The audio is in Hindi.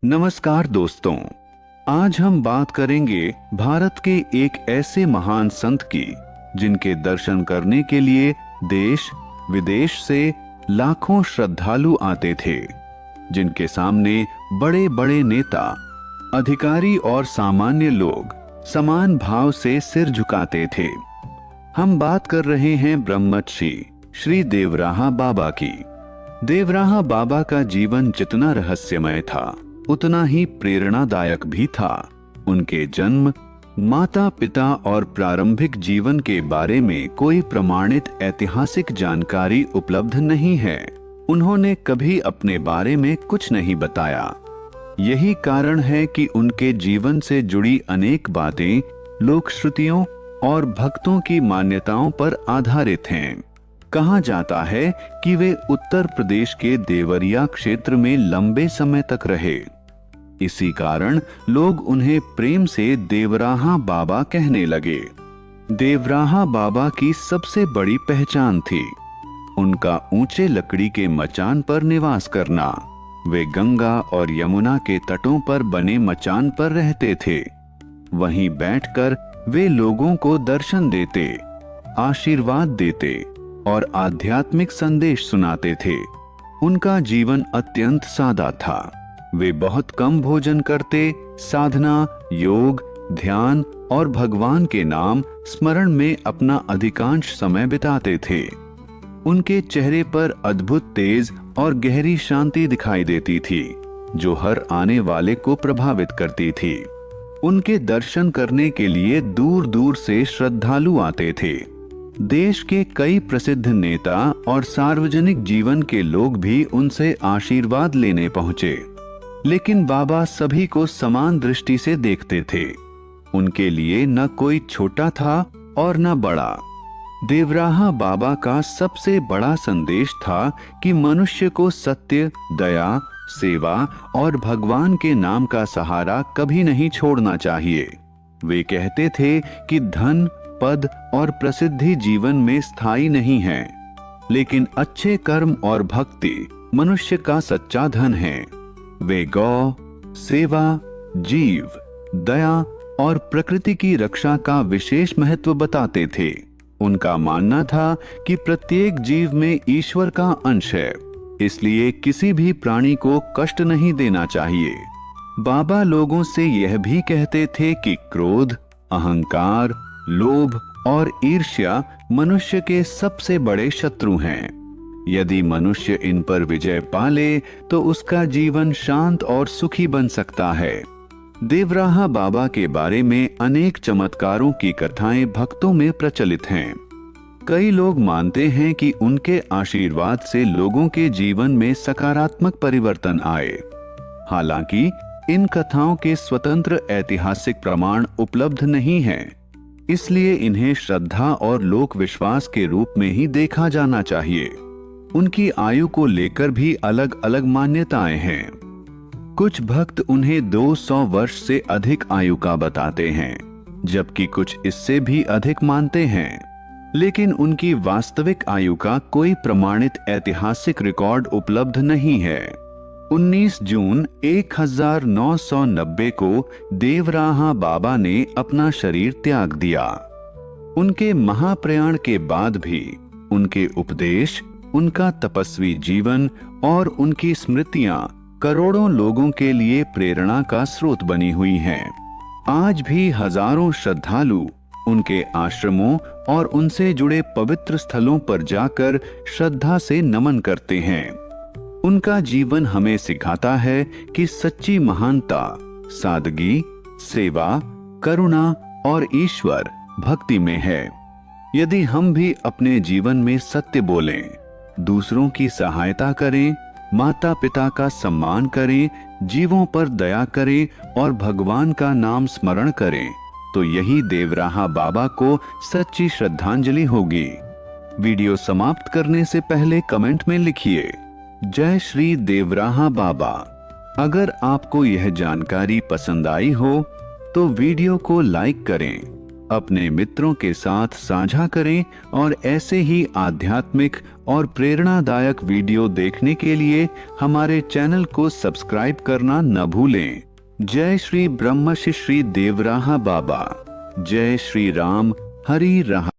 नमस्कार दोस्तों, आज हम बात करेंगे भारत के एक ऐसे महान संत की जिनके दर्शन करने के लिए देश विदेश से लाखों श्रद्धालु आते थे, जिनके सामने बड़े बड़े नेता, अधिकारी और सामान्य लोग समान भाव से सिर झुकाते थे। हम बात कर रहे हैं ब्रह्मर्षि श्री देवराहा बाबा की। देवराहा बाबा का जीवन जितना रहस्यमय था उतना ही प्रेरणादायक भी था। उनके जन्म, माता पिता और प्रारंभिक जीवन के बारे में कोई प्रमाणित ऐतिहासिक जानकारी उपलब्ध नहीं है। उन्होंने कभी अपने बारे में कुछ नहीं बताया। यही कारण है कि उनके जीवन से जुड़ी अनेक बातें लोक श्रुतियों और भक्तों की मान्यताओं पर आधारित हैं। कहा जाता है कि वे उत्तर प्रदेश के देवरिया क्षेत्र में लंबे समय तक रहे। इसी कारण लोग उन्हें प्रेम से देवराहा बाबा कहने लगे। देवराहा बाबा की सबसे बड़ी पहचान थी उनका ऊंचे लकड़ी के मचान पर निवास करना। वे गंगा और यमुना के तटों पर बने मचान पर रहते थे। वहीं बैठकर वे लोगों को दर्शन देते, आशीर्वाद देते और आध्यात्मिक संदेश सुनाते थे। उनका जीवन अत्यंत सादा था। वे बहुत कम भोजन करते, साधना, योग, ध्यान और भगवान के नाम स्मरण में अपना अधिकांश समय बिताते थे। उनके चेहरे पर अद्भुत तेज और गहरी शांति दिखाई देती थी, जो हर आने वाले को प्रभावित करती थी। उनके दर्शन करने के लिए दूर दूर से श्रद्धालु आते थे। देश के कई प्रसिद्ध नेता और सार्वजनिक जीवन के लोग भी उनसे आशीर्वाद लेने पहुंचे, लेकिन बाबा सभी को समान दृष्टि से देखते थे। उनके लिए न कोई छोटा था और न बड़ा। देवराहा बाबा का सबसे बड़ा संदेश था कि मनुष्य को सत्य, दया, सेवा और भगवान के नाम का सहारा कभी नहीं छोड़ना चाहिए। वे कहते थे कि धन, पद और प्रसिद्धि जीवन में स्थायी नहीं है, लेकिन अच्छे कर्म और भक्ति मनुष्य का सच्चा धन है। वे गौ सेवा, जीव दया और प्रकृति की रक्षा का विशेष महत्व बताते थे। उनका मानना था कि प्रत्येक जीव में ईश्वर का अंश है, इसलिए किसी भी प्राणी को कष्ट नहीं देना चाहिए। बाबा लोगों से यह भी कहते थे कि क्रोध, अहंकार, लोभ और ईर्ष्या मनुष्य के सबसे बड़े शत्रु हैं। यदि मनुष्य इन पर विजय पा ले तो उसका जीवन शांत और सुखी बन सकता है। देवराहा बाबा के बारे में अनेक चमत्कारों की कथाएं भक्तों में प्रचलित हैं। कई लोग मानते हैं कि उनके आशीर्वाद से लोगों के जीवन में सकारात्मक परिवर्तन आए। हालांकि इन कथाओं के स्वतंत्र ऐतिहासिक प्रमाण उपलब्ध नहीं हैं, इसलिए इन्हें श्रद्धा और लोक विश्वास के रूप में ही देखा जाना चाहिए। उनकी आयु को लेकर भी अलग अलग मान्यताएं हैं। कुछ भक्त उन्हें 200 वर्ष से अधिक आयु का बताते हैं, जबकि कुछ इससे भी अधिक मानते हैं। लेकिन उनकी वास्तविक आयु का कोई प्रमाणित ऐतिहासिक रिकॉर्ड उपलब्ध नहीं है। 19 जून 1990 को देवराहा बाबा ने अपना शरीर त्याग दिया। उनके महाप्रयाण के बाद भी उनके उपदेश, उनका तपस्वी जीवन और उनकी स्मृतियां करोड़ों लोगों के लिए प्रेरणा का स्रोत बनी हुई हैं। आज भी हजारों श्रद्धालु उनके आश्रमों और उनसे जुड़े पवित्र स्थलों पर जाकर श्रद्धा से नमन करते हैं। उनका जीवन हमें सिखाता है कि सच्ची महानता सादगी, सेवा, करुणा और ईश्वर भक्ति में है। यदि हम भी अपने जीवन में सत्य बोलें, दूसरों की सहायता करें, माता पिता का सम्मान करें, जीवों पर दया करें और भगवान का नाम स्मरण करें, तो यही देवराहा बाबा को सच्ची श्रद्धांजलि होगी। वीडियो समाप्त करने से पहले कमेंट में लिखिए, जय श्री देवराहा बाबा। अगर आपको यह जानकारी पसंद आई हो तो वीडियो को लाइक करें, अपने मित्रों के साथ साझा करें और ऐसे ही आध्यात्मिक और प्रेरणादायक वीडियो देखने के लिए हमारे चैनल को सब्सक्राइब करना न भूलें। जय श्री ब्रह्मर्षि श्री देवराहा बाबा। जय श्री राम। हरि राम।